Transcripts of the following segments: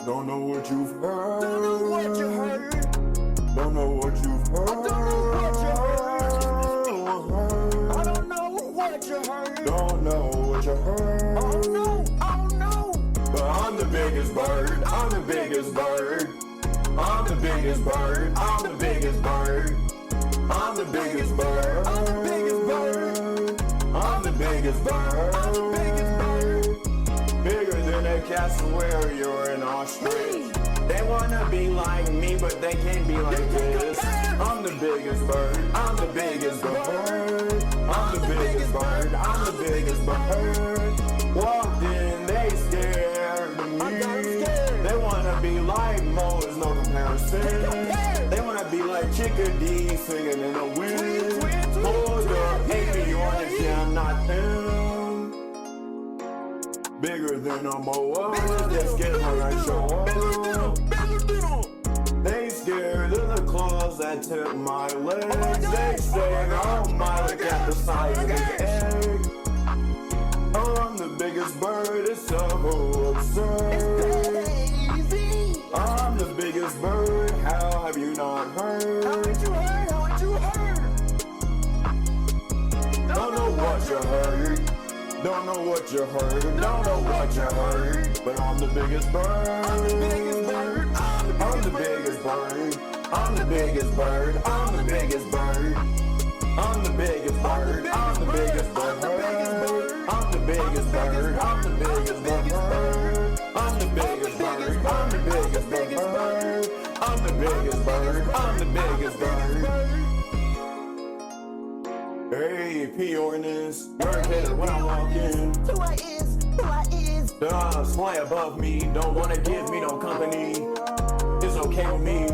Don't know what you've heard. Don't know what you heard. Don't know what you've heard. I don't know what you heard. Don't know what you heard. Oh no, oh no. But I'm the biggest bird. I'm the biggest bird. I'm the biggest bird. I'm the biggest bird. I'm the biggest bird. I'm the biggest bird. I'm the biggest bird. I'm the biggest bird. Bigger than a cassowary in Australia. They wanna be like me, but they can't be like this. I'm the biggest bird. I'm the biggest bird. I'm the biggest bird. I'm the biggest bird. Walked in, they scared of me. They wanna be like Mo, there's no comparison. They wanna be like Chickadee singing in the wind. Hold up, hate me, you understand I'm not them. Bigger than a moa, they scared when I show up. They scared of the claws that tip my legs. They say, oh my, look at the size of the egg. I'm the biggest bird, it's so absurd. I'm the biggest bird, how have you not heard? Haven't you heard? Haven't you heard? Don't know what you heard. Don't know what you heard. Don't know what you heard. But I'm the biggest bird. I'm the biggest bird. I'm the biggest bird. I'm the biggest bird. I'm the biggest bird. I'm the biggest bird. I'm the biggest bird. I'm the biggest bird. I'm the biggest bird. I'm the biggest bird. I'm the biggest bird. I'm the biggest bird. I'm the biggest bird. Hey, P ordinance, irritated when I walk in. Who I is, who I is. The odds fly above me, don't wanna give me no company. It's okay with me.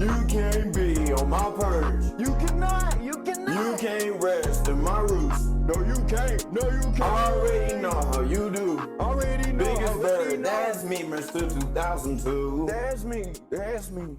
You can't be on my perch. You cannot, you cannot. You can't rest in my roots. No, you can't, no, you can't. I already know how you do. Already know. Biggest bird, that's me, Mr. 2002. That's me, that's me.